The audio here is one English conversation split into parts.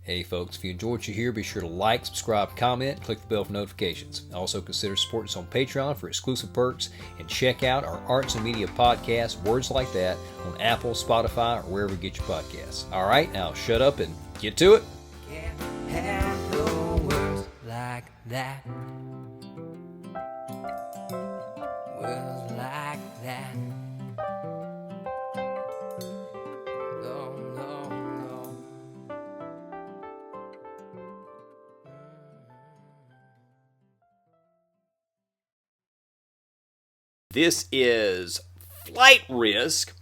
Hey folks, if you enjoyed what you hear, be sure to like, subscribe, comment, and click the bell for notifications. Also consider supporting us on Patreon for exclusive perks, and check out our Arts and Media podcast, Words Like That, on Apple, Spotify, or wherever you get your podcasts. Alright, now shut up and get to it. Can't have no words like that. Words like that. No, no, no. This is Flight Risk.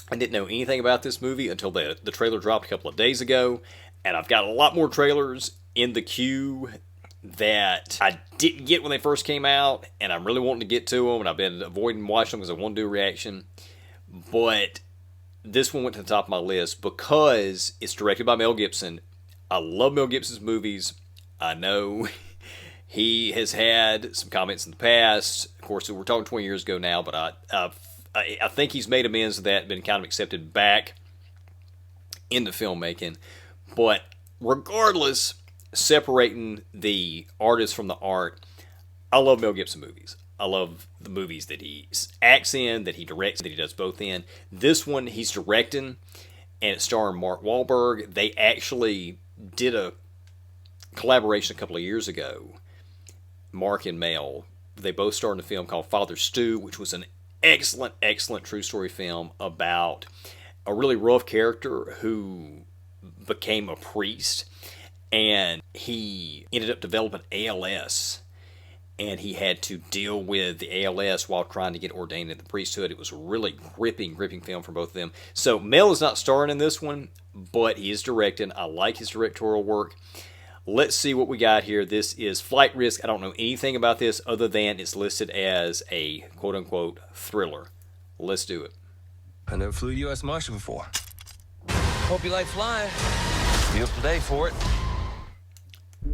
I didn't know anything about this movie until the trailer dropped a couple of days ago, and I've got a lot more trailers in the queue that I didn't get when they first came out, and I'm really wanting to get to them, and I've been avoiding watching them because I want to do a reaction. But this one went to the top of my list because it's directed by Mel Gibson. I love Mel Gibson's movies. I know he has had some comments in the past. Of course, we're talking 20 years ago now, but I think he's made amends to that, been kind of accepted back into filmmaking. But regardless, separating the artist from the art, I love Mel Gibson movies. I love the movies that he acts in, that he directs, that he does both in. This one he's directing, and it's starring Mark Wahlberg. They actually did a collaboration a couple of years ago, Mark and Mel. They both starred in a film called Father Stew, which was an excellent, excellent true story film about a really rough character who became a priest, and he ended up developing ALS, and he had to deal with the ALS while trying to get ordained in the priesthood. It was a really gripping film for both of them. So Mel is not starring in this one, but he is directing. I like his directorial work. Let's see what we got here. This is Flight Risk. I don't know anything about this other than it's listed as a quote-unquote thriller. Let's do it. I never flew U.S. Marshal before. Hope you like flying. Beautiful day for it.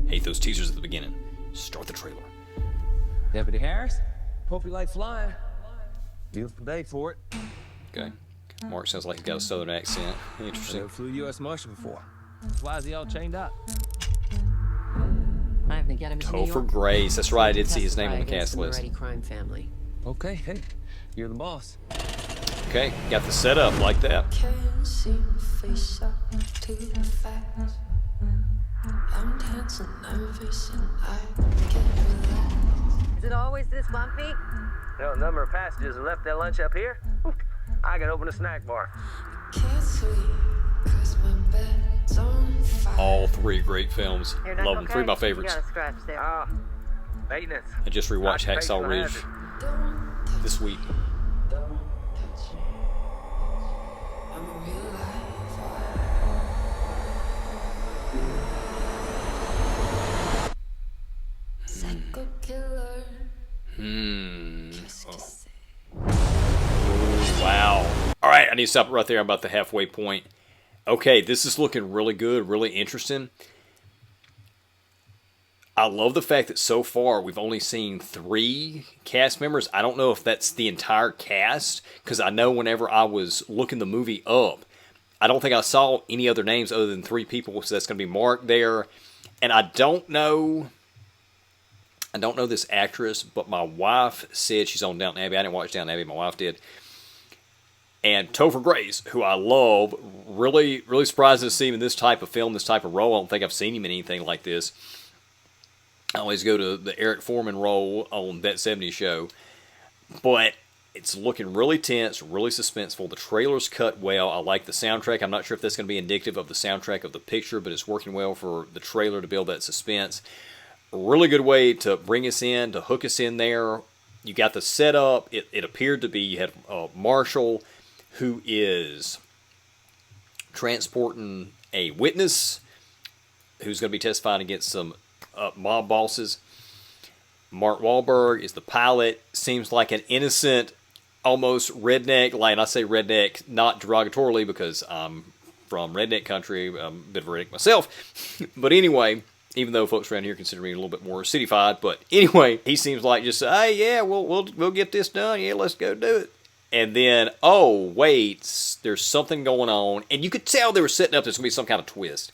Hate those teasers at the beginning. Start the trailer. Deputy Harris, hope you like flying. Beautiful day for it. Okay. Mark sounds like he's got a southern accent. I Interesting. never flew U.S. Marshal before. Why is he all chained up? I have to get him to New Topher York. Grace. That's right. I did see his name on the Testify cast against list. the Moretti crime family. Okay, hey, you're the boss. Okay. Got the setup like that. Can't seem to face up to the facts. I'm tense and nervous and I can't relax. Is it always this bumpy? A number of passengers have left their lunch up here. I can open a snack bar. Can't sleep 'cause my bed's on fire. All three great films. Love them. Three of my favorites. You got a scratch there. Ah, maintenance. I just rewatched Hacksaw Occupational Ridge hazard. Don't touch this week. Don't touch me. I'm a real life psycho killer. Qu'est-ce que c'est? Wow. All right, I need to stop it right there. I'm about the halfway point. Okay, this is looking really good, really interesting. I love the fact that so far we've only seen 3 cast members. I don't know if that's the entire cast, because I know whenever I was looking the movie up, I don't think I saw any other names other than 3 people, so that's going to be Mark there. And I don't know this actress, but my wife said she's on Downton Abbey. I didn't watch Downton Abbey, my wife did. And Topher Grace, who I love, really, really surprised to see him in this type of film, this type of role. I don't think I've seen him in anything like this. I always go to the Eric Foreman role on That 70s Show. But it's looking really tense, really suspenseful. The trailer's cut well. I like the soundtrack. I'm not sure if that's going to be indicative of the soundtrack of the picture, but it's working well for the trailer to build that suspense. A really good way to bring us in, to hook us in there. You got the setup. It appeared to be, you had Marshall, who is transporting a witness who's going to be testifying against some mob bosses. Mark Wahlberg is the pilot. Seems like an innocent, almost redneck. Like, I say redneck not derogatorily because I'm from redneck country. I'm a bit of a redneck myself. But anyway, even though folks around here consider me a little bit more cityfied. But anyway, he seems like just, hey, yeah, we'll get this done. Yeah, let's go do it. And then, oh, wait, there's something going on. And you could tell they were setting up there's going to be some kind of twist.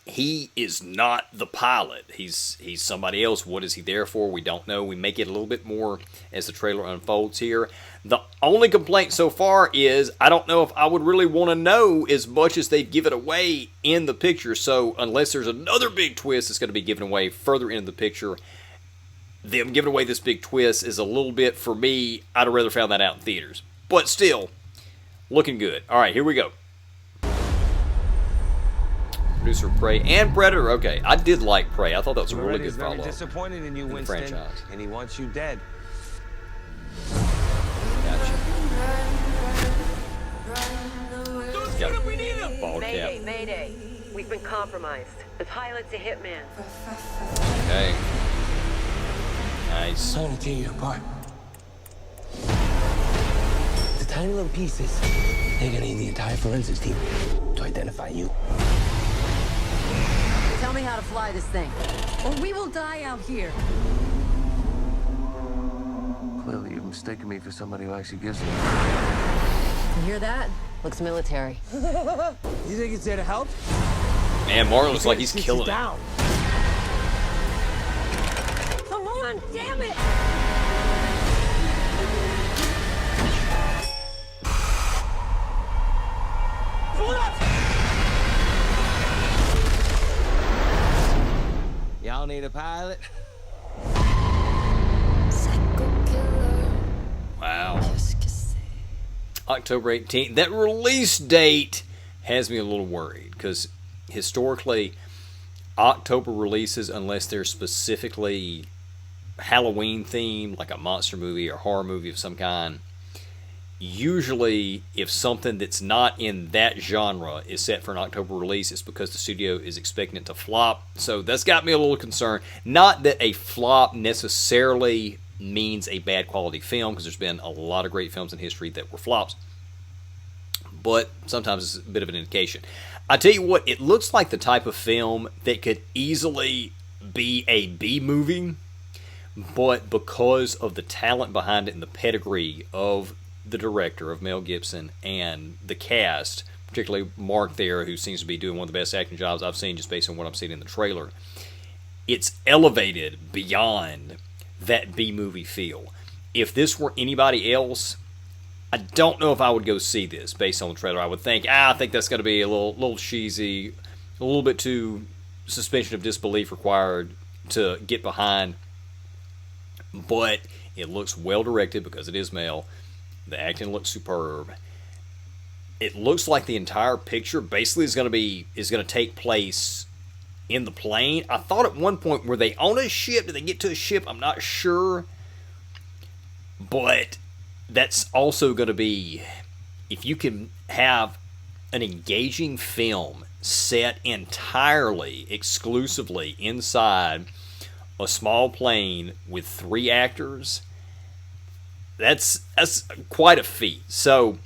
he is not the pilot. He's somebody else. What is he there for? We don't know. We may get a little bit more as the trailer unfolds here. The only complaint so far is I don't know if I would really want to know as much as they give it away in the picture. So unless there's another big twist that's going to be given away further into the picture, them giving away this big twist is a little bit, for me, I'd have rather found that out in theaters. But still, looking good. All right, here we go. Producer of Prey and Predator. Okay, I did like Prey. I thought that was a really good follow-up. Very disappointed in you, Winston, franchise. and he wants you dead. Gotcha. Got a bald Mayday, cap. mayday. We've been compromised. The pilot's a hitman. Okay. Nice. I'm gonna tear you apart. The tiny little pieces. They're gonna need the entire forensics team to identify you. Tell me how to fly this thing, or we will die out here. Clearly, you've mistaken me for somebody who actually gives a... You hear that? Looks military. You think it's there to help? Man, Marlon looks like he's killing it. Down. Come on, damn it! Y'all need a pilot? Psycho killer. Wow. Qu'est-ce que c'est? October 18th. That release date has me a little worried because historically, October releases, unless they're specifically Halloween themed, like a monster movie or horror movie of some kind, usually if something that's not in that genre is set for an October release, it's because the studio is expecting it to flop. So that's got me a little concerned. Not that a flop necessarily means a bad quality film, because there's been a lot of great films in history that were flops, but sometimes it's a bit of an indication. I tell you what, it looks like the type of film that could easily be a B movie, but because of the talent behind it and the pedigree of the director, of Mel Gibson, and the cast, particularly Mark there, who seems to be doing one of the best acting jobs I've seen just based on what I'm seeing in the trailer, it's elevated beyond that B-movie feel. If this were anybody else, I don't know if I would go see this based on the trailer. I would think, I think that's going to be a little cheesy, a little bit too suspension of disbelief required to get behind. But it looks well directed because it is Mel. The acting looks superb. It looks like the entire picture basically is going to take place in the plane. I thought at one point, were they on a ship? Did they get to a ship? I'm not sure. But that's also going to be, if you can have an engaging film set entirely, exclusively inside a small plane with 3 actors, that's quite a feat. So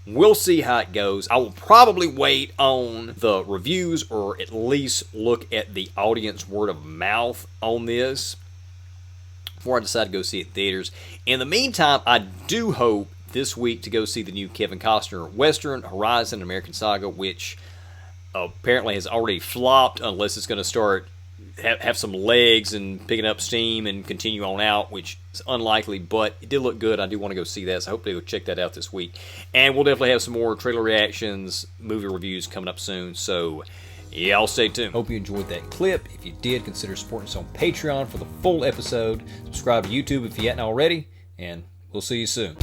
we'll see how it goes. I will probably wait on the reviews, or at least look at the audience word of mouth on this before I decide to go see it in theaters. In the meantime, I do hope this week to go see the new Kevin Costner Western, Horizon American Saga, which apparently has already flopped, unless it's going to start have some legs and picking up steam and continue on out, which is unlikely, but it did look good. I do want to go see that, so hopefully we'll check that out this week. And we'll definitely have some more trailer reactions, movie reviews coming up soon, so y'all stay tuned. Hope you enjoyed that clip. If you did, consider supporting us on Patreon for the full episode. Subscribe to YouTube if you hadn't already, and we'll see you soon.